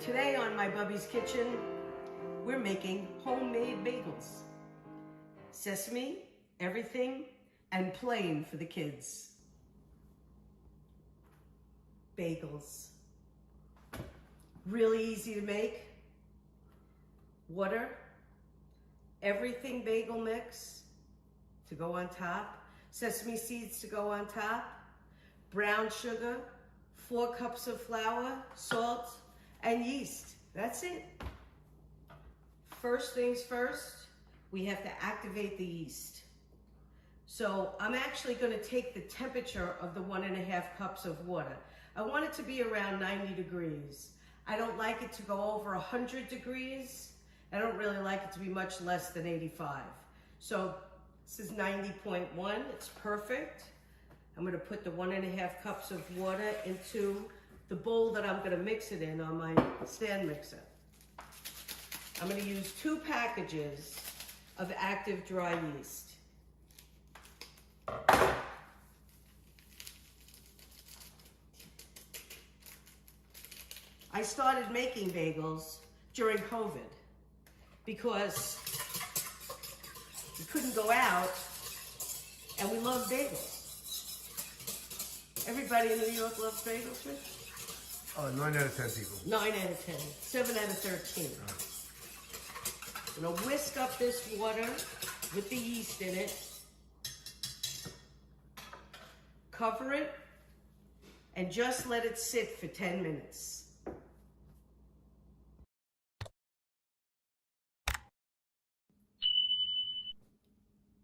Today on my Bubbie's Kitchen, we're making homemade bagels. Sesame, everything, and plain for the kids. Bagels. Really easy to make. Water, everything bagel mix to go on top, sesame seeds to go on top, brown sugar, 4 cups of flour, salt, and yeast. That's it. First things first, we have to activate the yeast. So I'm actually going to take the temperature of the 1.5 cups of water. I want it to be around 90 degrees. I don't like it to go over 100 degrees. I don't really like it to be much less than 85. So this is 90.1, it's perfect. I'm gonna put the 1.5 cups of water into the bowl that I'm gonna mix it in on my stand mixer. I'm gonna use 2 packages of active dry yeast. I started making bagels during COVID because we couldn't go out and we love bagels. Everybody in New York loves bagels, Rich? 9 out of 10 people. 9 out of 10, 7 out of 13. I'm gonna whisk up this water with the yeast in it, cover it, and just let it sit for 10 minutes.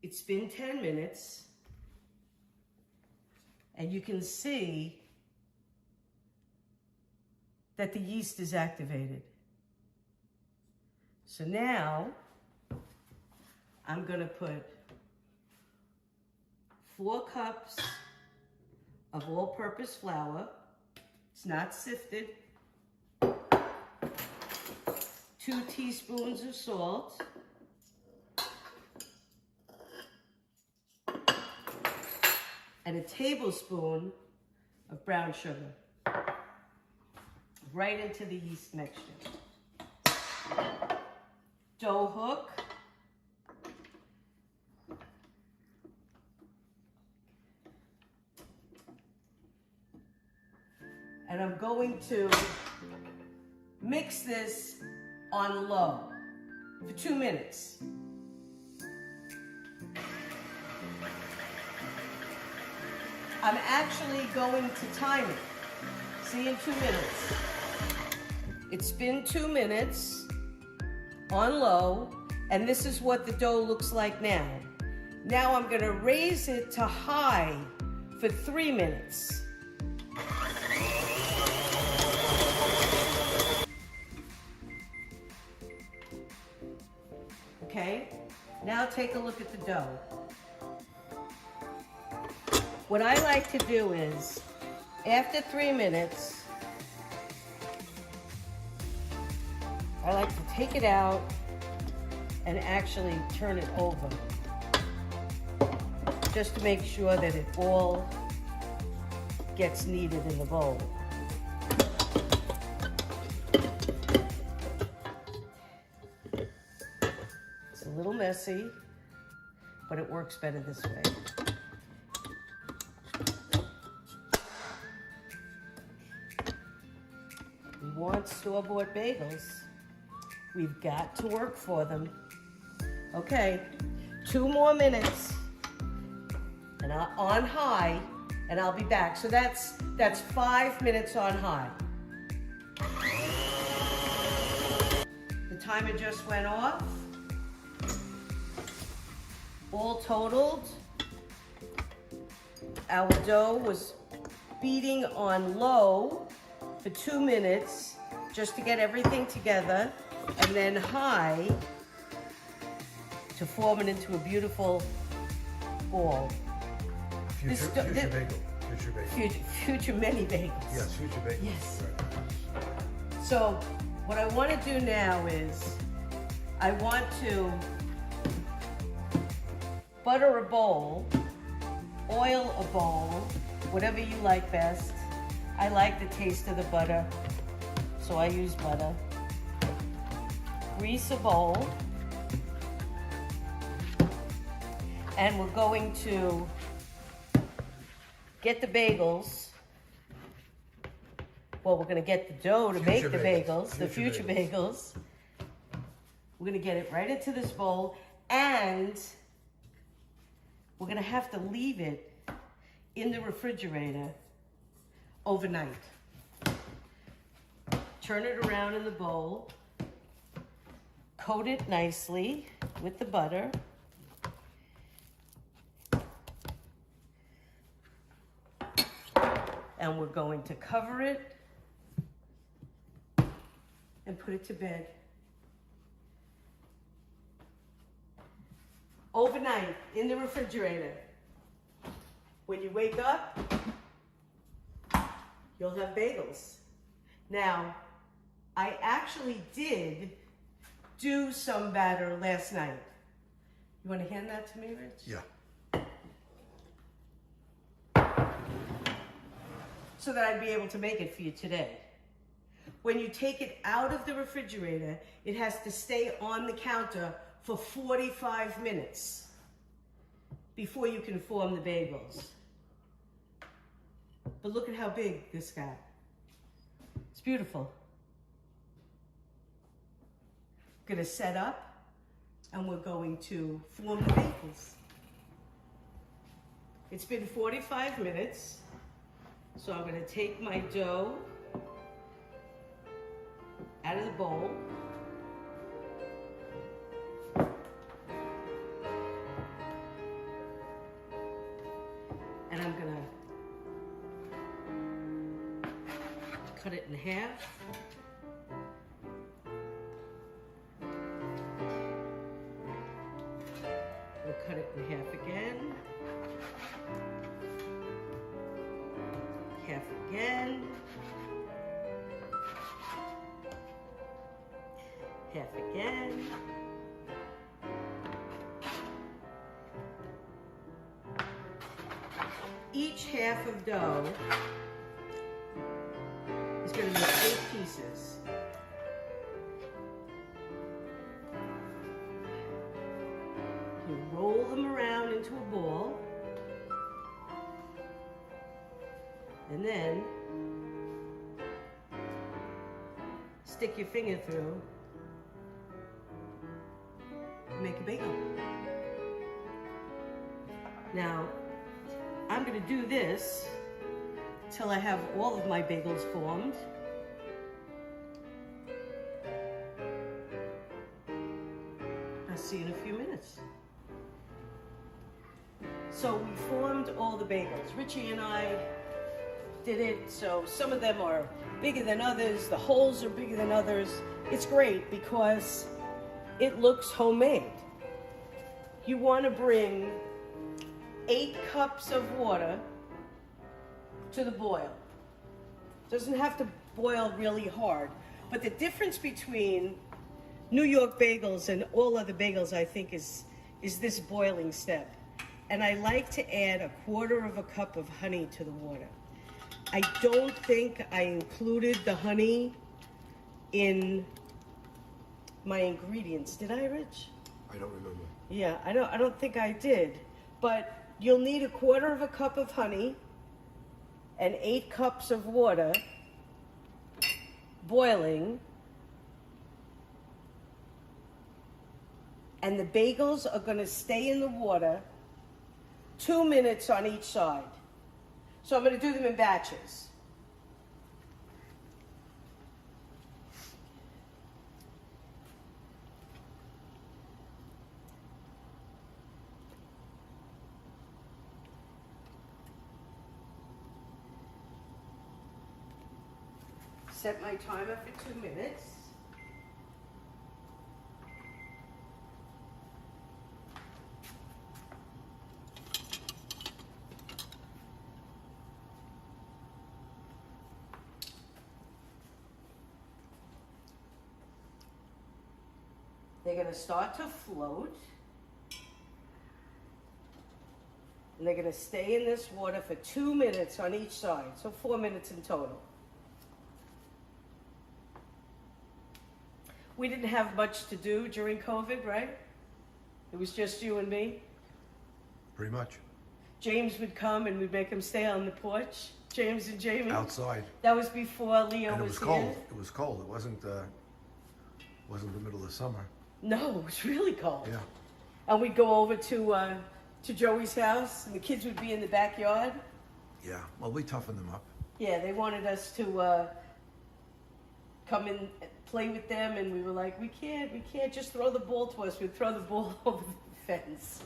It's been 10 minutes, and you can see that the yeast is activated. So now, I'm gonna put 4 cups of all-purpose flour. It's not sifted. 2 teaspoons of salt. And a tablespoon of brown sugar. Right into the yeast mixture. Dough hook. And I'm going to mix this on low for 2 minutes. I'm actually going to time it. See in 2 minutes. It's been 2 minutes on low, and this is what the dough looks like now. Now I'm gonna raise it to high for 3 minutes. Okay, now take a look at the dough. What I like to do is, after 3 minutes, I like to take it out and actually turn it over, just to make sure that it all gets kneaded in the bowl. It's a little messy, but it works better this way. We want store-bought bagels. We've got to work for them. Okay, 2 more minutes, and on high, and I'll be back. So that's 5 minutes on high. The timer just went off. All totaled, our dough was beating on low for 2 minutes just to get everything together, and then high to form it into a beautiful ball. Future bagel. Future bagel. Future many bagels. Yes, future bagel. Yes. Right. So what I want to do now is I want to butter a bowl, oil a bowl, whatever you like best. I like the taste of the butter. so I use butter. Grease a bowl. And we're going to get the bagels. Well, we're going to get the dough to make the bagels, the future bagels. We're going to get it right into this bowl, and we're going to have to leave it in the refrigerator overnight. Turn it around in the bowl. Coat it nicely with the butter. And we're going to cover it and put it to bed. Overnight in the refrigerator. When you wake up, you'll have bagels. Now, I actually did do some batter last night. You want to hand that to me, Rich? Yeah. So that I'd be able to make it for you today. When you take it out of the refrigerator, it has to stay on the counter for 45 minutes before you can form the bagels. But look at how big this got. It's beautiful. I'm gonna set up and we're going to form the bagels. It's been 45 minutes. So I'm going to take my dough out of the bowl. And I'm going to cut it in half. We'll cut it in half again. Half again. Half again. Each half of dough is going to make 8 pieces. You roll them around into a ball. And then stick your finger through and make a bagel. Now, I'm going to do this till I have all of my bagels formed. I'll see you in a few minutes. So we formed all the bagels. Richie and I did it, so some of them are bigger than others, the holes are bigger than others. It's great because it looks homemade. You want to bring 8 cups of water to the boil. Doesn't have to boil really hard, but the difference between New York bagels and all other bagels, I think, is this boiling step. And I like to add 1/4 cup of honey to the water. I don't think I included the honey in my ingredients. Did I, Rich? I don't remember. Yeah, I don't think I did. But you'll need 1/4 cup of honey and 8 cups of water boiling. And the bagels are going to stay in the water 2 minutes on each side. So I'm going to do them in batches. Set my timer for 2 minutes. They're going to start to float. And they're going to stay in this water for 2 minutes on each side. So 4 minutes in total. We didn't have much to do during COVID, right? It was just you and me. Pretty much. James would come and we'd make him stay on the porch. James and Jamie. Outside. That was before Leo And it was was here. cold. It was cold. It wasn't the middle of summer. No, it was really cold. Yeah. And we'd go over to Joey's house, and the kids would be in the backyard. Yeah. Well, we toughened them up. Yeah, they wanted us to come in and play with them, and we were like, we can't just throw the ball to us. We'd throw the ball over the fence.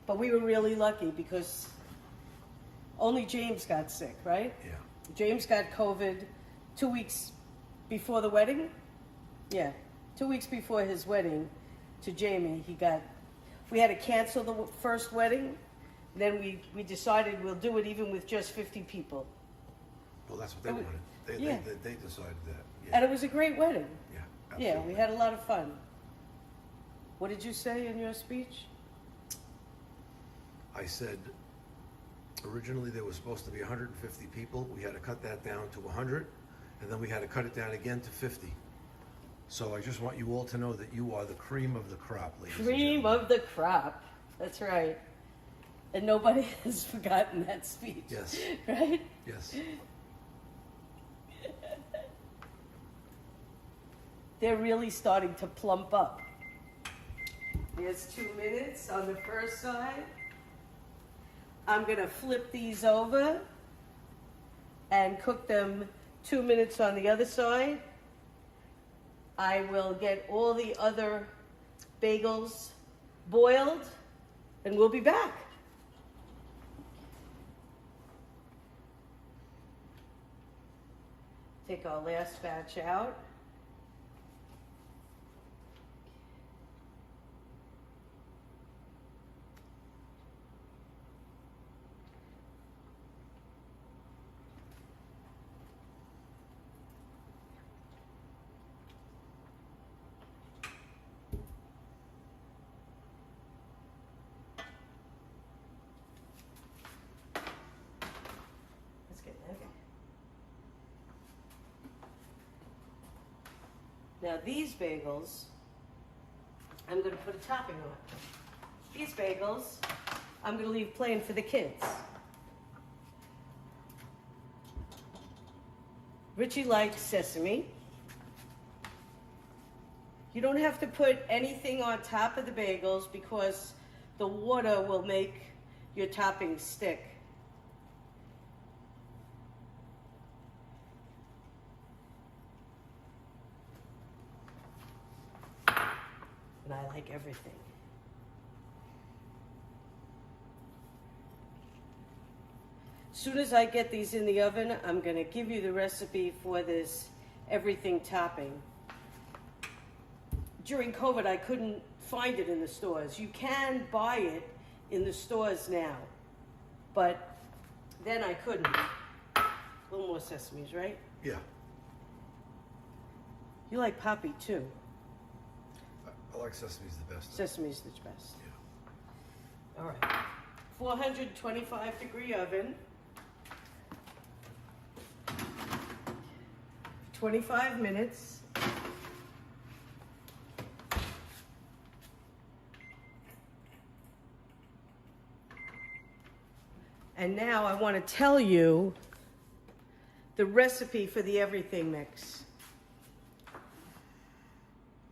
But we were really lucky because only James got sick, right? Yeah. James got COVID 2 weeks before the wedding. Yeah, 2 weeks before his wedding to Jamie, we had to cancel the first wedding. Then we decided we'll do it even with just 50 people. Well, that's what they wanted. They decided that. Yeah. And it was a great wedding. Yeah. Yeah, Absolutely. we had a lot of fun. What did you say in your speech? I said, originally there was supposed to be 150 people. We had to cut that down to 100, and then we had to cut it down again to 50. So I just want you all to know that you are the cream of the crop, ladies and Cream gentlemen. of the crop. That's right. And nobody has forgotten that speech. Yes. Right? Yes. They're really starting to plump up. There's 2 minutes on the first side. I'm gonna flip these over and cook them 2 minutes on the other side. I will get all the other bagels boiled and we'll be back. Take our last batch out. Now these bagels, I'm going to put a topping on. These bagels, I'm going to leave plain for the kids. Richie likes sesame. You don't have to put anything on top of the bagels because the water will make your topping stick. And I like everything. As soon as I get these in the oven, I'm going to give you the recipe for this everything topping. During COVID, I couldn't find it in the stores. You can buy it in the stores now, but then I couldn't. A little more sesames, right? Yeah. You like poppy too. I like sesame's the best. Sesame's the best. Yeah. All right. 425-degree oven. 25 minutes. And now I want to tell you the recipe for the everything mix.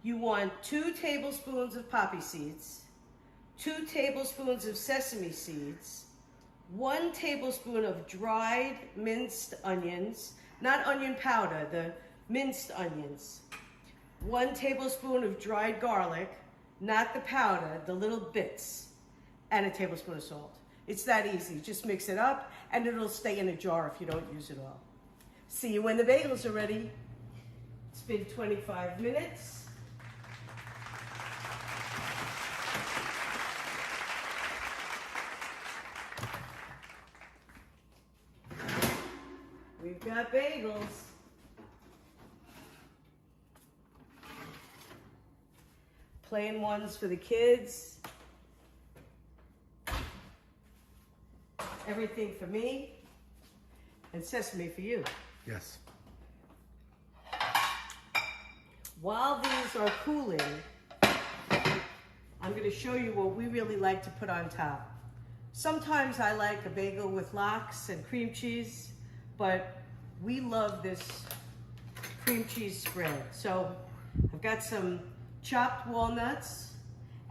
You want 2 tablespoons of poppy seeds, 2 tablespoons of sesame seeds, 1 tablespoon of dried minced onions, not onion powder, the minced onions, 1 tablespoon of dried garlic, not the powder, the little bits, and a tablespoon of salt. It's that easy. Just mix it up and it'll stay in a jar if you don't use it all. See you when the bagels are ready. It's been 25 minutes. We've got bagels. Plain ones for the kids. Everything for me. And sesame for you. Yes. While these are cooling, I'm going to show you what we really like to put on top. Sometimes I like a bagel with lox and cream cheese, but we love this cream cheese spread. So I've got some chopped walnuts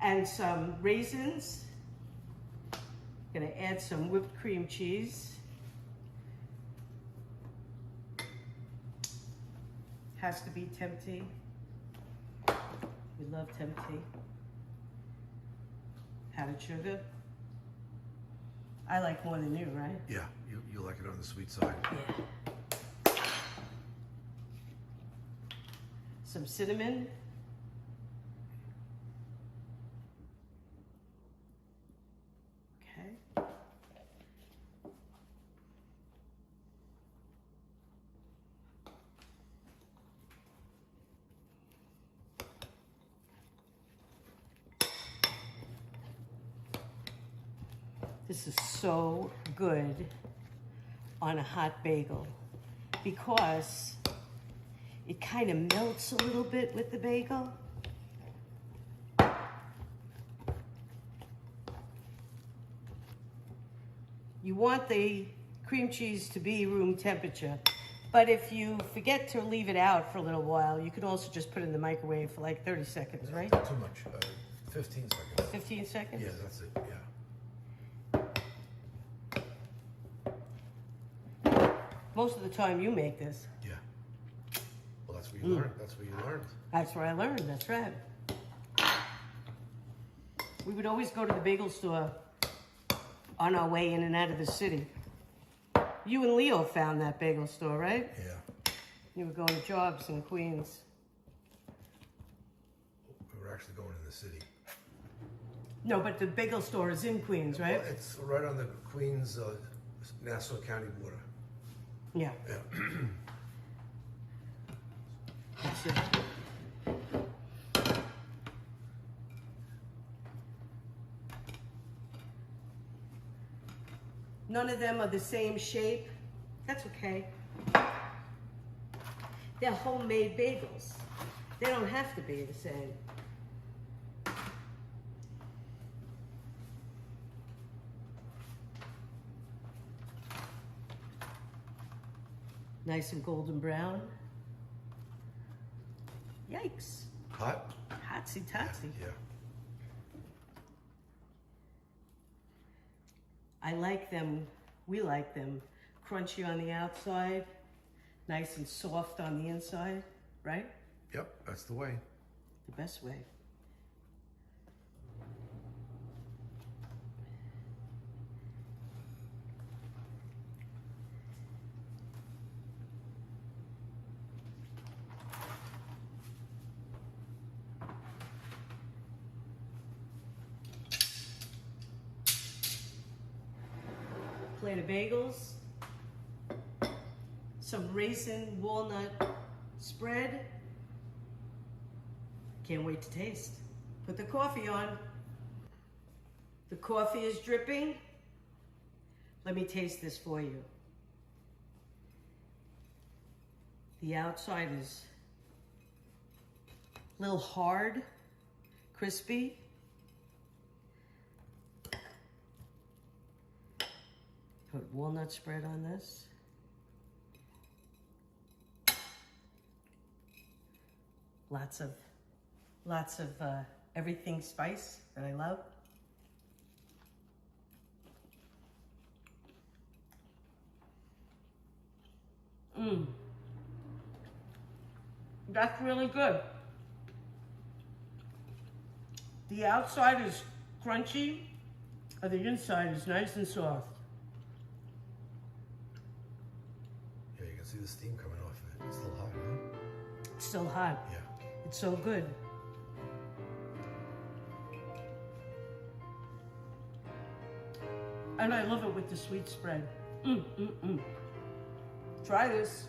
and some raisins. I'm going to add some whipped cream cheese. Has to be tempting. We love tempting. Powdered sugar. I like more than you, right? Yeah, you like it on the sweet side. Yeah. Some cinnamon. Okay. This is so good on a hot bagel because it kind of melts a little bit with the bagel. You want the cream cheese to be room temperature, but if you forget to leave it out for a little while, you could also just put it in the microwave for like 30 seconds, right? Not too much, 15 seconds. 15 seconds? Yeah, that's it, yeah. Most of the time you make this. Yeah. Well, that's what you learned. That's what you learned. That's where I learned, that's right. We would always go to the bagel store on our way in and out of the city. You and Leo found that bagel store, right? Yeah. You were going to jobs in Queens. We were actually going in the city. No, but the bagel store is in Queens, right? Well, it's right on the Queens, Nassau County border. Yeah. Yeah. That's it. None of them are the same shape. That's okay. They're homemade bagels. They don't have to be the same. Nice and golden brown. Yikes. Hot? Hotsy totsy. Yeah. I like them, we like them crunchy on the outside, nice and soft on the inside, right? Yep, that's the way. The best way. Plate of bagels, some raisin walnut spread. Can't wait to taste. Put the coffee on. The coffee is dripping. Let me taste this for you. The outside is a little hard, crispy. Put walnut spread on this. Lots of everything spice that I love. That's really good. The outside is crunchy, and the inside is nice and soft. Yeah, you can see the steam coming off of it. It's still hot, huh? It's still hot. Yeah. It's so good. And I love it with the sweet spread. Try this.